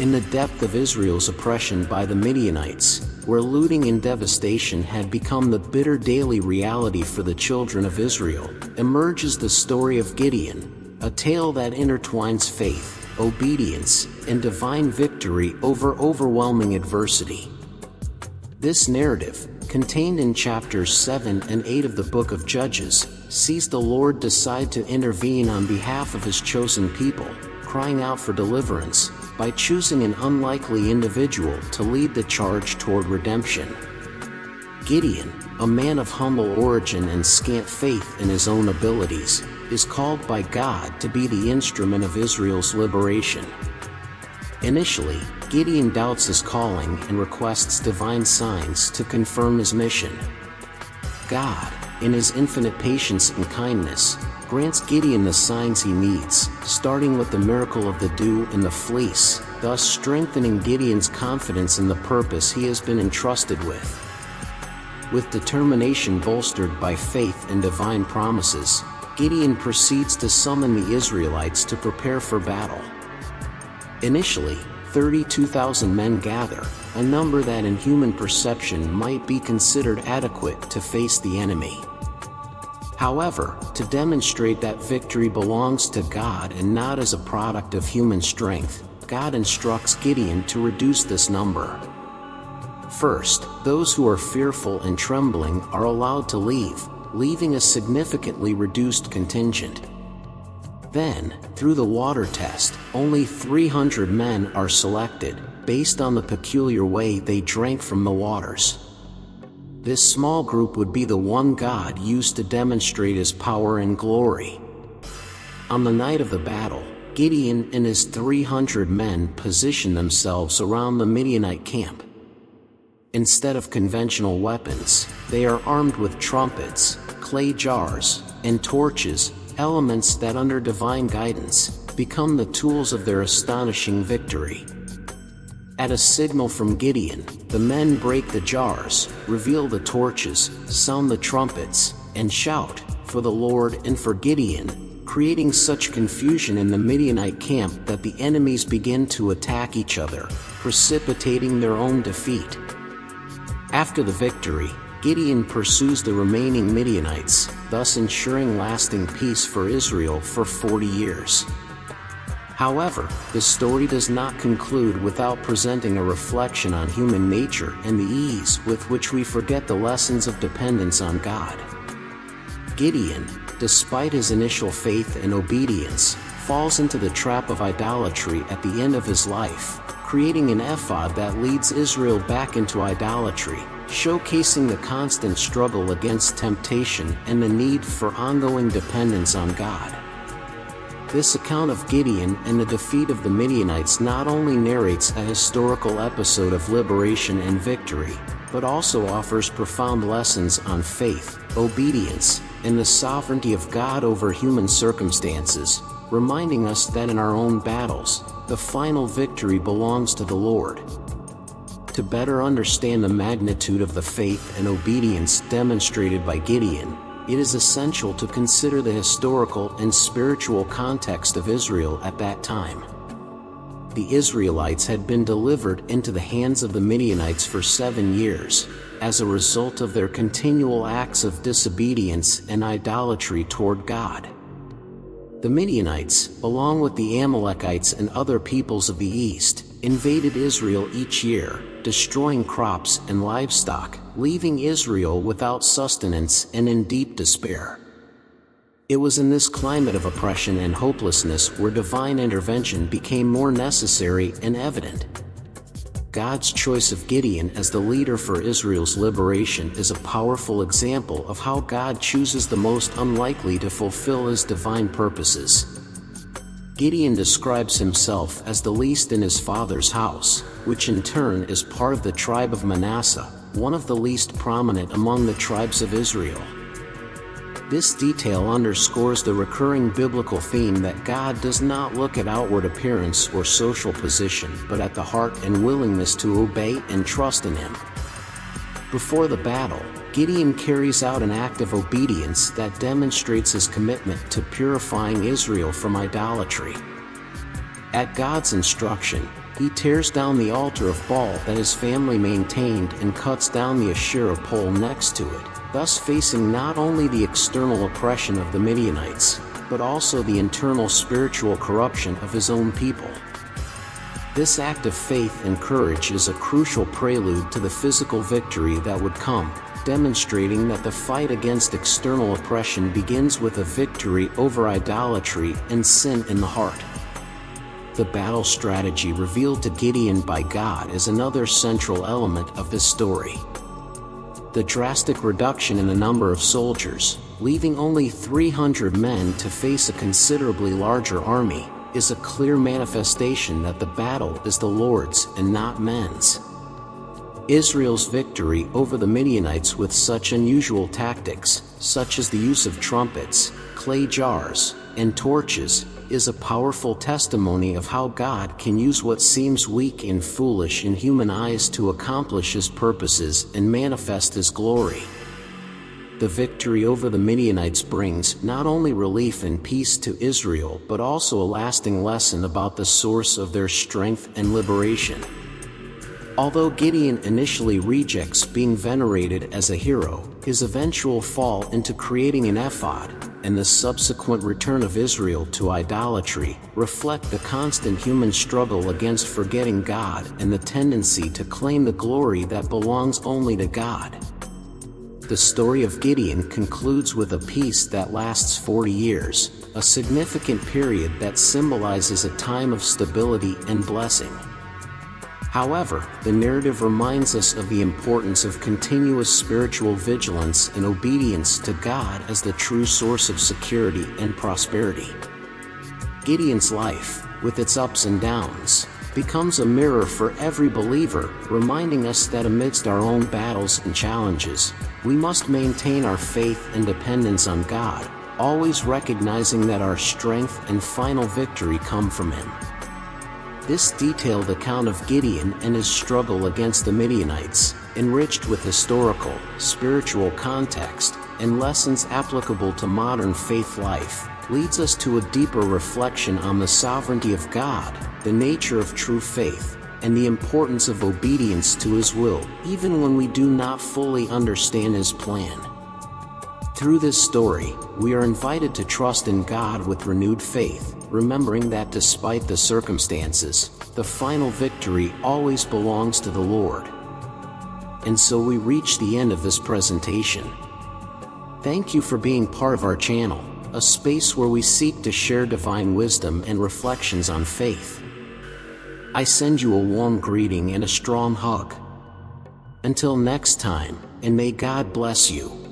In the depth of Israel's oppression by the Midianites, where looting and devastation had become the bitter daily reality for the children of Israel, emerges the story of Gideon, a tale that intertwines faith, obedience, and divine victory over overwhelming adversity. This narrative, contained in chapters 7 and 8 of the book of Judges, sees the Lord decide to intervene on behalf of his chosen people, crying out for deliverance, by choosing an unlikely individual to lead the charge toward redemption. Gideon, a man of humble origin and scant faith in his own abilities, is called by God to be the instrument of Israel's liberation. Initially, Gideon doubts his calling and requests divine signs to confirm his mission. God, in his infinite patience and kindness, grants Gideon the signs he needs, starting with the miracle of the dew in the fleece, thus strengthening Gideon's confidence in the purpose he has been entrusted with. With determination bolstered by faith and divine promises, Gideon proceeds to summon the Israelites to prepare for battle. Initially, 32,000 men gather, a number that in human perception might be considered adequate to face the enemy. However, to demonstrate that victory belongs to God and not as a product of human strength, God instructs Gideon to reduce this number. First, those who are fearful and trembling are allowed to leave, leaving a significantly reduced contingent. Then, through the water test, only 300 men are selected, based on the peculiar way they drank from the waters. This small group would be the one God used to demonstrate his power and glory. On the night of the battle, Gideon and his 300 men position themselves around the Midianite camp. Instead of conventional weapons, they are armed with trumpets, clay jars, and torches, elements that under divine guidance, become the tools of their astonishing victory. At a signal from Gideon, the men break the jars, reveal the torches, sound the trumpets, and shout, "For the Lord and for Gideon," creating such confusion in the Midianite camp that the enemies begin to attack each other, precipitating their own defeat. After the victory, Gideon pursues the remaining Midianites, thus ensuring lasting peace for Israel for 40 years. However, the story does not conclude without presenting a reflection on human nature and the ease with which we forget the lessons of dependence on God. Gideon, despite his initial faith and obedience, falls into the trap of idolatry at the end of his life, creating an ephod that leads Israel back into idolatry, showcasing the constant struggle against temptation and the need for ongoing dependence on God. This account of Gideon and the defeat of the Midianites not only narrates a historical episode of liberation and victory, but also offers profound lessons on faith, obedience, and the sovereignty of God over human circumstances, reminding us that in our own battles, the final victory belongs to the Lord. To better understand the magnitude of the faith and obedience demonstrated by Gideon, it is essential to consider the historical and spiritual context of Israel at that time. The Israelites had been delivered into the hands of the Midianites for 7 years, as a result of their continual acts of disobedience and idolatry toward God. The Midianites, along with the Amalekites and other peoples of the east, invaded Israel each year, destroying crops and livestock, leaving Israel without sustenance and in deep despair. It was in this climate of oppression and hopelessness where divine intervention became more necessary and evident. God's choice of Gideon as the leader for Israel's liberation is a powerful example of how God chooses the most unlikely to fulfill his divine purposes. Gideon describes himself as the least in his father's house, which in turn is part of the tribe of Manasseh, one of the least prominent among the tribes of Israel. This detail underscores the recurring biblical theme that God does not look at outward appearance or social position but at the heart and willingness to obey and trust in him. Before the battle, Gideon carries out an act of obedience that demonstrates his commitment to purifying Israel from idolatry. At God's instruction, He tears down the altar of Baal that his family maintained and cuts down the Asherah pole next to it, thus facing not only the external oppression of the Midianites, but also the internal spiritual corruption of his own people. This act of faith and courage is a crucial prelude to the physical victory that would come, demonstrating that the fight against external oppression begins with a victory over idolatry and sin in the heart. The battle strategy revealed to Gideon by God is another central element of this story. The drastic reduction in the number of soldiers, leaving only 300 men to face a considerably larger army, is a clear manifestation that the battle is the Lord's and not men's. Israel's victory over the Midianites with such unusual tactics, such as the use of trumpets, clay jars, and torches, is a powerful testimony of how God can use what seems weak and foolish in human eyes to accomplish His purposes and manifest His glory. The victory over the Midianites brings not only relief and peace to Israel but also a lasting lesson about the source of their strength and liberation. Although Gideon initially rejects being venerated as a hero, his eventual fall into creating an ephod, and the subsequent return of Israel to idolatry, reflect the constant human struggle against forgetting God and the tendency to claim the glory that belongs only to God. The story of Gideon concludes with a peace that lasts 40 years, a significant period that symbolizes a time of stability and blessing. However, the narrative reminds us of the importance of continuous spiritual vigilance and obedience to God as the true source of security and prosperity. Gideon's life, with its ups and downs, becomes a mirror for every believer, reminding us that amidst our own battles and challenges, we must maintain our faith and dependence on God, always recognizing that our strength and final victory come from Him. This detailed account of Gideon and his struggle against the Midianites, enriched with historical, spiritual context, and lessons applicable to modern faith life, leads us to a deeper reflection on the sovereignty of God, the nature of true faith, and the importance of obedience to His will, even when we do not fully understand His plan. Through this story, we are invited to trust in God with renewed faith, remembering that despite the circumstances, the final victory always belongs to the Lord. And so we reach the end of this presentation. Thank you for being part of our channel, a space where we seek to share divine wisdom and reflections on faith. I send you a warm greeting and a strong hug. Until next time, and may God bless you.